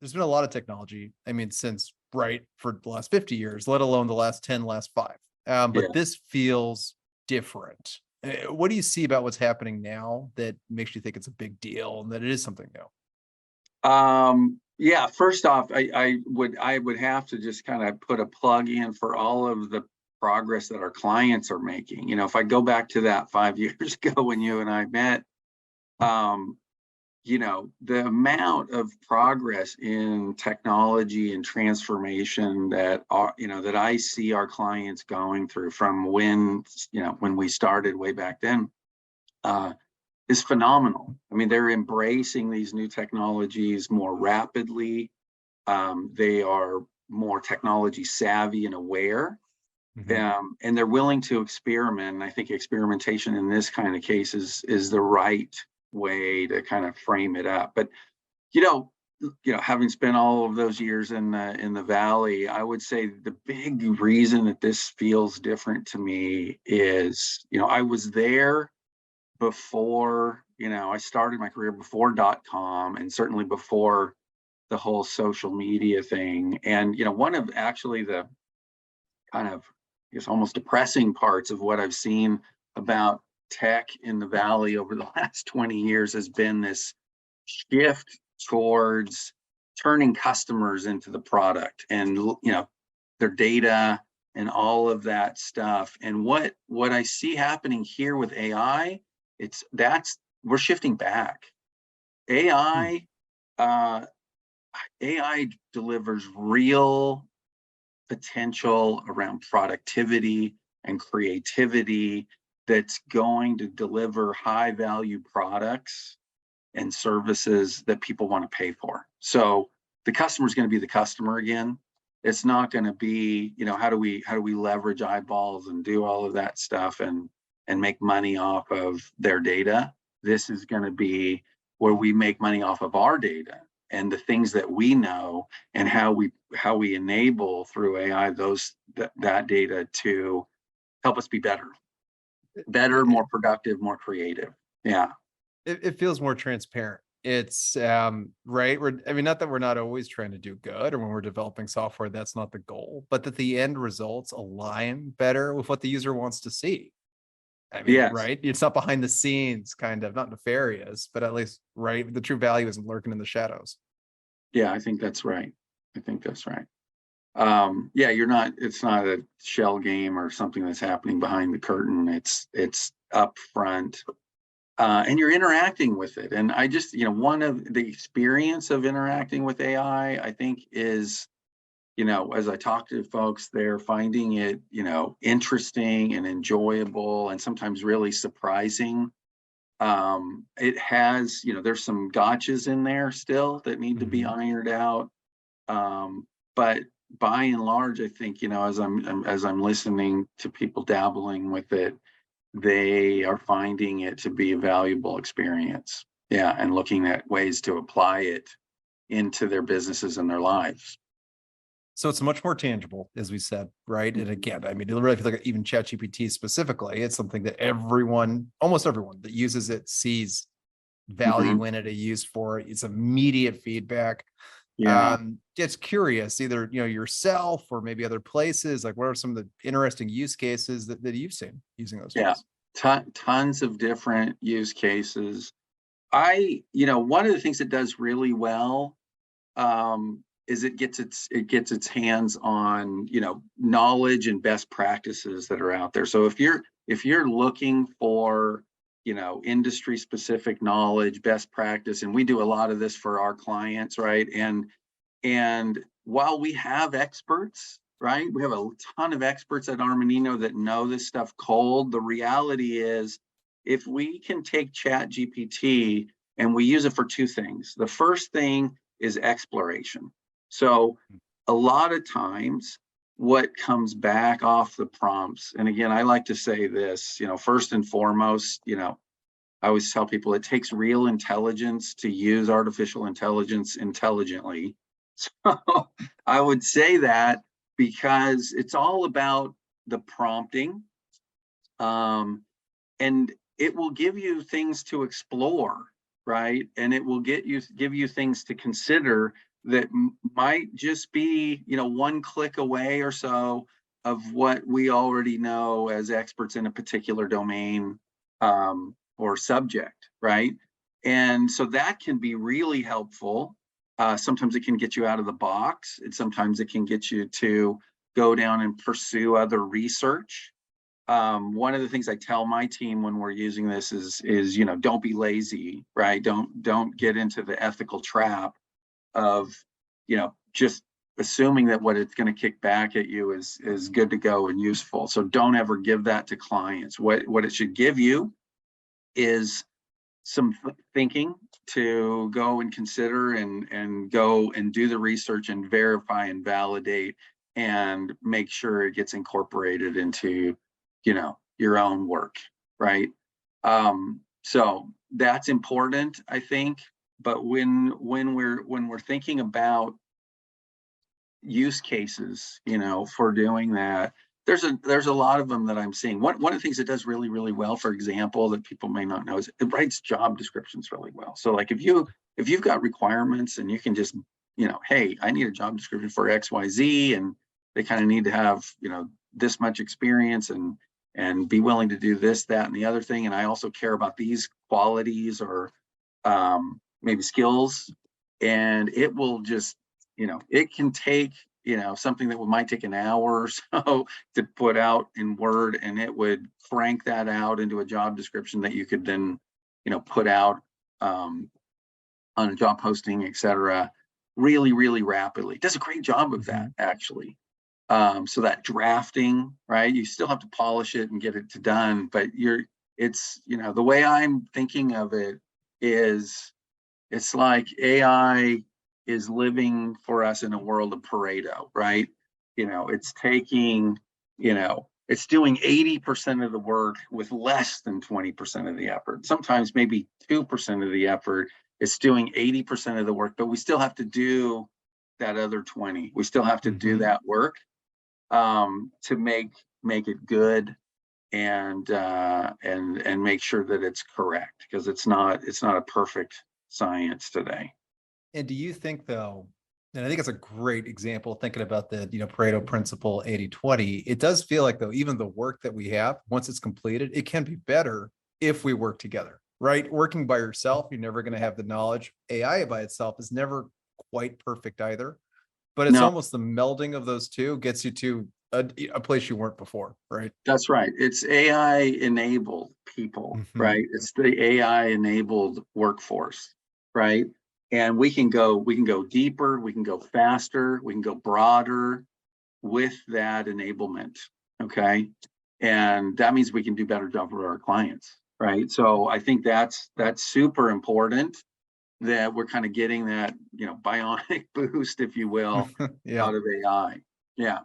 there's been a lot of technology. I mean, since for the last 50 years, let alone the last 10, last 5. Yeah. But this feels different. What do you see about what's happening now that makes you think it's a big deal and that it is something new? Yeah, first off, I would have to just kind of put a plug in for all of the progress that our clients are making. If I go back to that 5 years ago when you and I met, um, the amount of progress in technology and transformation that I see our clients going through from when we started way back then, is phenomenal. I mean, they're embracing these new technologies more rapidly. They are more technology savvy and aware, and they're willing to experiment. And I think experimentation in this kind of case is the right way to kind of frame it up. But having spent all of those years in the Valley, I would say the big reason that this feels different to me is, I was there before, I started my career before .com, and certainly before the whole social media thing. And, one of actually the kind of, I guess, almost depressing parts of what I've seen about tech in the Valley over the last 20 years has been this shift towards turning customers into the product and, their data and all of that stuff. And what I see happening here with AI, we're shifting back. AI delivers real potential around productivity and creativity that's going to deliver high value products and services that people want to pay for. So the customer is going to be the customer again. It's not going to be, how do we leverage eyeballs and do all of that stuff and make money off of their data. This is going to be where we make money off of our data and the things that we know, and how we enable through AI that data to help us be better, more productive, more creative. Yeah. It feels more transparent. It's right. Not that we're not always trying to do good, or when we're developing software, that's not the goal, but that the end results align better with what the user wants to see. Yes. Right. It's not behind the scenes, kind of, not nefarious, but at least, right, the true value isn't lurking in the shadows. Yeah, I think that's right. It's not a shell game or something that's happening behind the curtain. It's up front. And you're interacting with it. And I just, one of the experience of interacting with AI, I think, is, as I talk to folks, they're finding it, interesting and enjoyable and sometimes really surprising. It has, there's some gotchas in there still that need to be ironed out. But by and large, I think, as I'm listening to people dabbling with it, they are finding it to be a valuable experience. Yeah, and looking at ways to apply it into their businesses and their lives. So it's much more tangible, as we said, right? And again, it really feels like even ChatGPT specifically, it's something that almost everyone that uses it sees value in it, a use for it. It's immediate feedback. Yeah. It's curious, either, yourself or maybe other places, like what are some of the interesting use cases that you've seen using those tools? Tons of different use cases. One of the things it does really well, is it gets its hands on, knowledge and best practices that are out there. So if you're looking for, industry specific knowledge, best practice, and we do a lot of this for our clients, right? And while we have experts, right, we have a ton of experts at Armanino that know this stuff cold. The reality is, if we can take ChatGPT and we use it for two things. The first thing is exploration. So a lot of times what comes back off the prompts, and again, I like to say this, first and foremost, I always tell people it takes real intelligence to use artificial intelligence intelligently. So I would say that because it's all about the prompting, and it will give you things to explore, right? And it will give you things to consider that might just be, you know, one click away or so of what we already know as experts in a particular domain or subject, right? And so that can be really helpful. Sometimes it can get you out of the box, and sometimes it can get you to go down and pursue other research. One of the things I tell my team when we're using this is, you know, don't be lazy, right? Don't get into the ethical trap of, you know, just assuming that what it's going to kick back at you is good to go and useful. So don't ever give that to clients. What it should give you is some thinking to go and consider and go and do the research and verify and validate and make sure it gets incorporated into, you know, your own work, right? So that's important, I think. But when we're thinking about use cases, you know, for doing that, there's a lot of them that I'm seeing. One of the things it does really, really well, for example, that people may not know, is it writes job descriptions really well. So like if you've got requirements and you can just, you know, hey, I need a job description for XYZ, and they kind of need to have, you know, this much experience and be willing to do this, that, and the other thing. And I also care about these qualities or maybe skills, and it will just, you know, it can take, you know, something that might take an hour or so to put out in Word, and it would crank that out into a job description that you could then, you know, put out on a job posting, etc., really, really rapidly. It does a great job of that, actually. So that drafting, right? You still have to polish it and get it done, but it's, you know, the way I'm thinking of it is, it's like AI is living for us in a world of Pareto, right? You know, it's taking, you know, it's doing 80% of the work with less than 20% of the effort. Sometimes maybe 2% of the effort. It's doing 80% of the work, but we still have to do that other 20. We still have to do that work to make it good and make sure that it's correct, because it's not a perfect science today. And do you think, though, and I think it's a great example thinking about the, you know, Pareto principle 80-20, it does feel like, though, even the work that we have, once it's completed, it can be better if we work together, right? Working by yourself, you're never going to have the knowledge. AI by itself is never quite perfect either, but it's almost the melding of those two gets you to a place you weren't before, right? That's right. It's AI enabled people, right? It's the AI enabled workforce, right? And we can go deeper, we can go faster, we can go broader with that enablement. Okay. And that means we can do better job for our clients, right? So I think that's super important, that we're kind of getting that, you know, bionic boost, if you will, out of AI. Yeah.